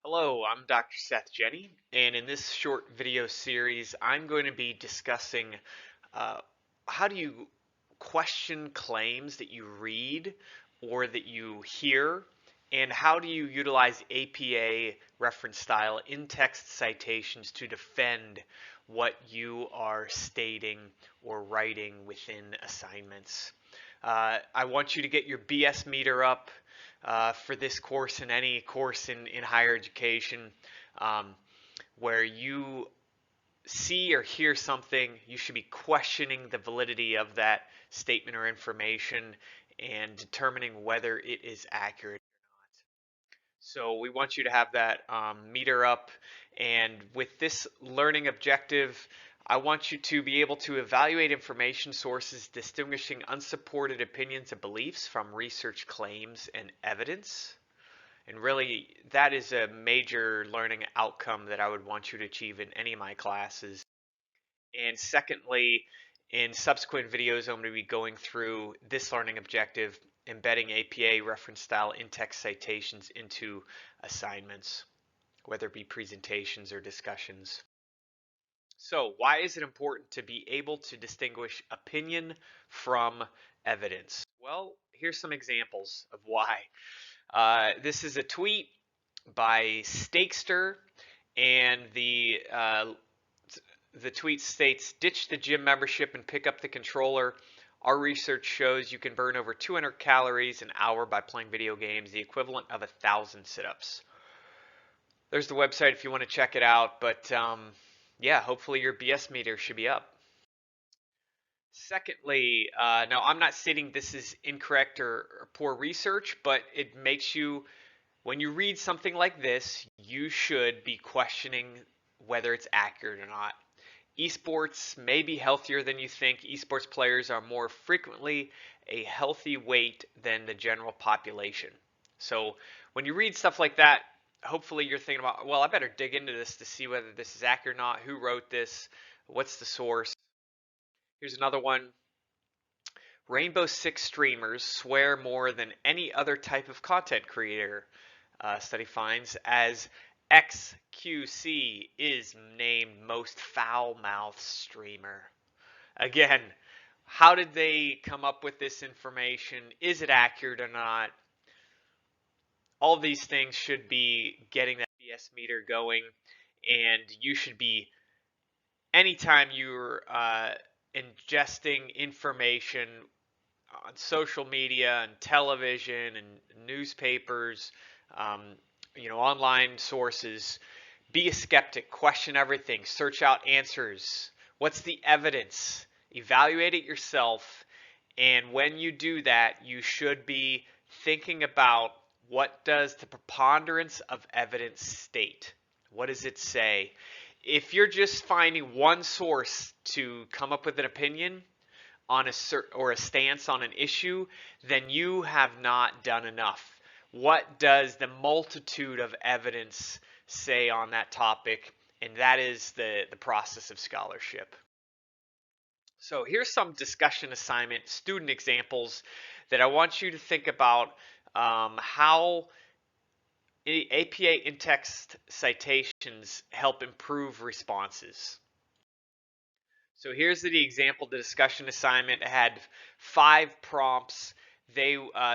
Hello, I'm Dr. Seth Jenny, and in this short video series, I'm going to be discussing uh, how do you question claims that you read or that you hear, and how do you utilize APA reference style in-text citations to defend what you are stating or writing within assignments. I want you to get your BS meter up for this course and any course in higher education um, where you see or hear something, you should be questioning the validity of that statement or information and determining whether it is accurate. So we want you to have that meter up. And with this learning objective, I want you to be able to evaluate information sources, distinguishing unsupported opinions and beliefs from research claims and evidence. And really, that is a major learning outcome that I would want you to achieve in any of my classes. And secondly, in subsequent videos, I'm going to be going through this learning objective, embedding APA reference style in-text citations into assignments, whether it be presentations or discussions. So why is it important to be able to distinguish opinion from evidence? Well, here's some examples of why. This is a tweet by Stakester, and the tweet states, "Ditch the gym membership and pick up the controller. Our research shows you can burn over 200 calories an hour by playing video games, the equivalent of 1,000 sit-ups." There's the website if you want to check it out, but yeah, hopefully your BS meter should be up. Secondly, now I'm not stating this is incorrect or poor research, but it makes you, when you read something like this, you should be questioning whether it's accurate or not. Esports may be healthier than you think. Esports players are more frequently a healthy weight than the general population. So when you read stuff like that, hopefully you're thinking about, well, I better dig into this to see whether this is accurate or not. Who wrote this? What's the source? Here's another one. Rainbow Six streamers swear more than any other type of content creator. Study finds as XQC is named most foul-mouthed streamer. Again, how did they come up with this information? Is it accurate or not? All of these things should be getting that BS meter going, and you should be, anytime you're ingesting information on social media and television and newspapers, um, online sources, be a skeptic, question everything, search out answers. What's the evidence? Evaluate it yourself. And when you do that, you should be thinking about, what does the preponderance of evidence state? What does it say? If you're just finding one source to come up with an opinion on a stance on an issue, then you have not done enough. What does the multitude of evidence say on that topic? And that is the process of scholarship. So here's some discussion assignment student examples that I want you to think about, how APA in-text citations help improve responses. So here's the example. The discussion assignment had 5 prompts.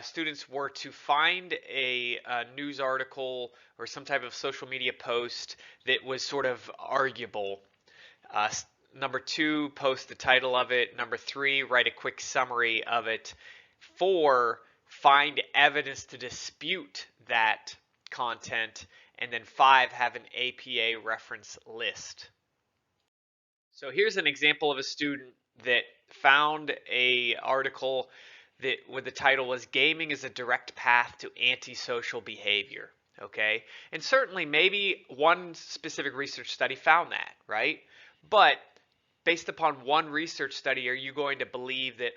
Students were to find a news article or some type of social media post that was sort of arguable. Number 2, post the title of it. Number 3, write a quick summary of it. 4, find evidence to dispute that content. And then 5, have an APA reference list. So here's an example of a student that found a article that with the title was "Gaming is a Direct Path to Antisocial Behavior." Okay, and certainly maybe one specific research study found that, right? But based upon one research study, are you going to believe that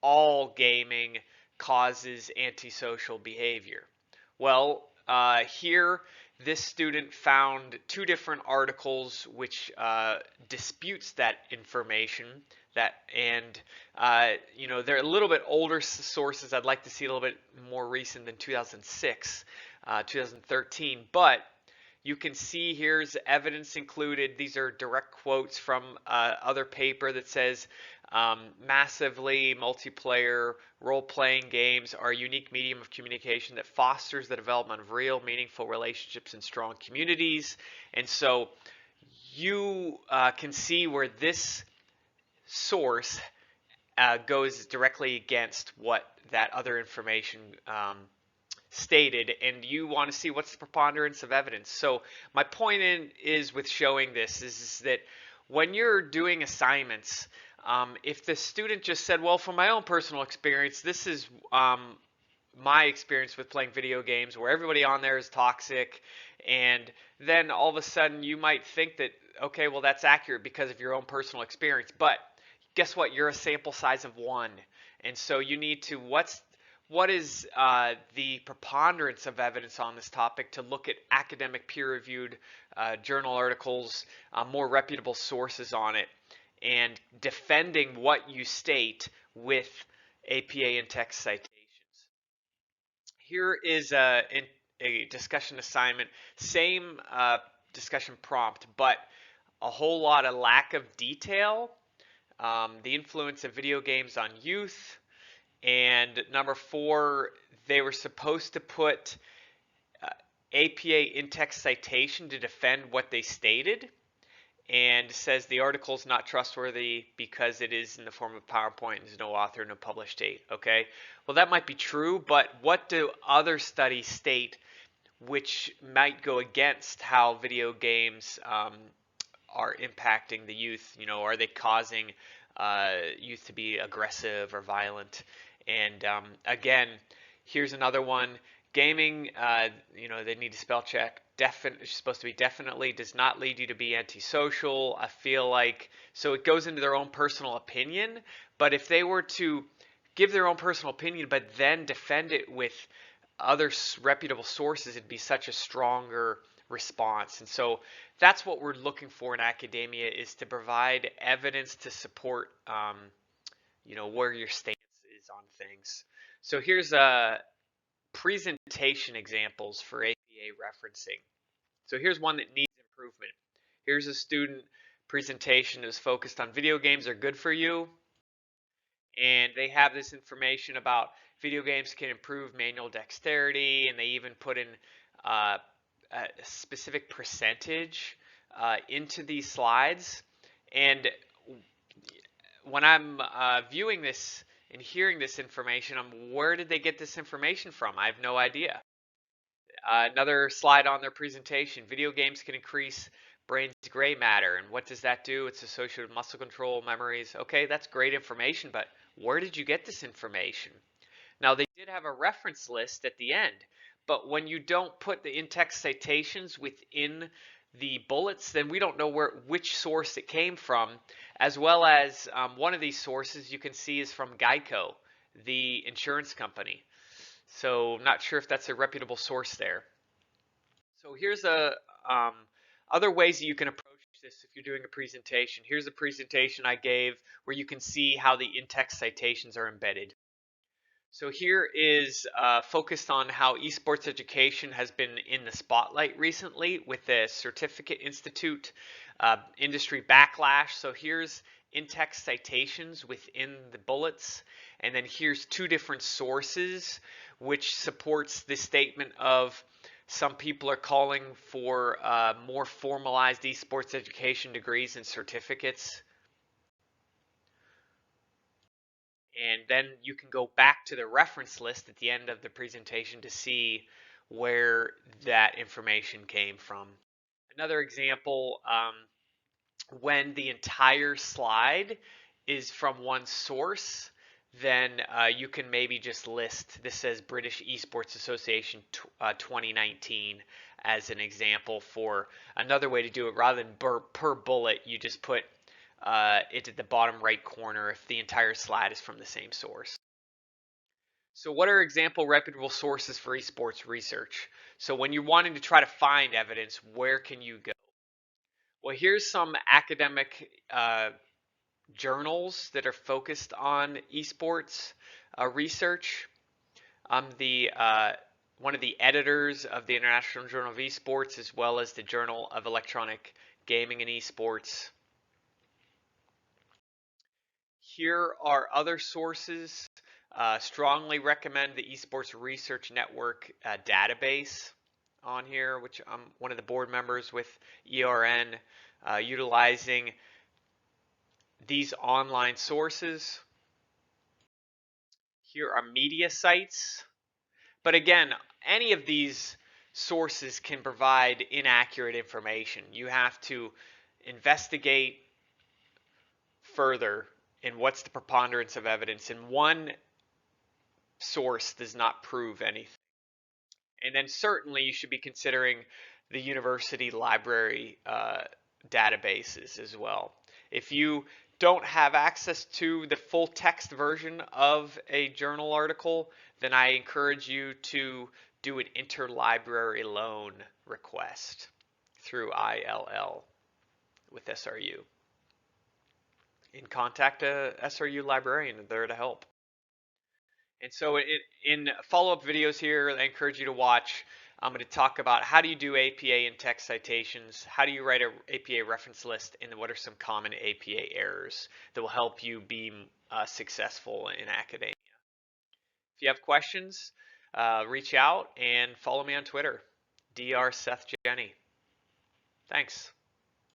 all gaming causes antisocial behavior? Well, here this student found 2 different articles which disputes that information. They're a little bit older sources. I'd like to see a little bit more recent than 2006, 2013, but you can see here's evidence included. These are direct quotes from other paper that says massively multiplayer role-playing games are a unique medium of communication that fosters the development of real, meaningful relationships and strong communities. And so you can see where this source goes directly against what that other information stated, and you want to see what's the preponderance of evidence. So my point is with showing this is that when you're doing assignments, if the student just said, well, from my own personal experience, this is my experience with playing video games where everybody on there is toxic, and then all of a sudden you might think that, okay, well, that's accurate because of your own personal experience, but guess what? You're a sample size of one, and so you need to what is the preponderance of evidence on this topic to look at academic peer-reviewed journal articles, more reputable sources on it, and defending what you state with APA and text citations. Here is a discussion assignment, same discussion prompt, but a whole lot of lack of detail. The influence of video games on youth. And number 4, they were supposed to put APA in-text citation to defend what they stated, and says the article is not trustworthy because it is in the form of PowerPoint and there's no author, no published date. Okay, well, that might be true, but what do other studies state which might go against how video games are impacting the youth? You know, are they causing youth to be aggressive or violent? And again, here's another one. Gaming, you know, they need to spell check. It's supposed to be definitely, does not lead you to be antisocial. I feel like, so it goes into their own personal opinion, but if they were to give their own personal opinion, but then defend it with other reputable sources, it'd be such a stronger response. And so that's what we're looking for in academia, is to provide evidence to support, you know, where your stance is on things. So here's presentation examples for APA referencing. So here's one that needs improvement. Here's a student presentation that is focused on video games are good for you. And they have this information about video games can improve manual dexterity, and they even put in a specific percentage into these slides. And when I'm viewing this and hearing this information, where did they get this information from? I have no idea. Another slide on their presentation, video games can increase brain's gray matter. And what does that do? It's associated with muscle control, memories. Okay, that's great information, but where did you get this information? Now, they did have a reference list at the end, but when you don't put the in-text citations within the bullets, then we don't know which source it came from, as well as one of these sources you can see is from Geico, the insurance company. So not sure if that's a reputable source there. So here's other ways that you can approach this if you're doing a presentation. Here's a presentation I gave where you can see how the in-text citations are embedded. So here is focused on how esports education has been in the spotlight recently with the Certificate Institute industry backlash. So here's in-text citations within the bullets, and then here's 2 different sources which supports the statement of some people are calling for more formalized esports education degrees and certificates. And then you can go back to the reference list at the end of the presentation to see where that information came from. Another example, when the entire slide is from one source, then you can maybe just list, this says British Esports Association 2019 as an example for another way to do it. Rather than per bullet, you just put it at the bottom right corner if the entire slide is from the same source. So what are example reputable sources for esports research? So when you're wanting to try to find evidence, where can you go? Well, here's some academic journals that are focused on esports research. The one of the editors of the International Journal of Esports, as well as the Journal of Electronic Gaming and Esports. Here are other sources. Strongly recommend the Esports Research Network database on here, which I'm one of the board members with ERN, utilizing these online sources. Here are media sites. But again, any of these sources can provide inaccurate information. You have to investigate further in what's the preponderance of evidence, and one source does not prove anything. And then certainly you should be considering the university library databases as well. If you don't have access to the full text version of a journal article, then I encourage you to do an interlibrary loan request through ILL with SRU. And contact a SRU librarian, they're to help. And so in follow-up videos here, I encourage you to watch. I'm going to talk about how do you do APA in text citations, how do you write an APA reference list, and what are some common APA errors that will help you be successful in academia. If you have questions, reach out and follow me on Twitter, Dr. Seth Jenny. Thanks.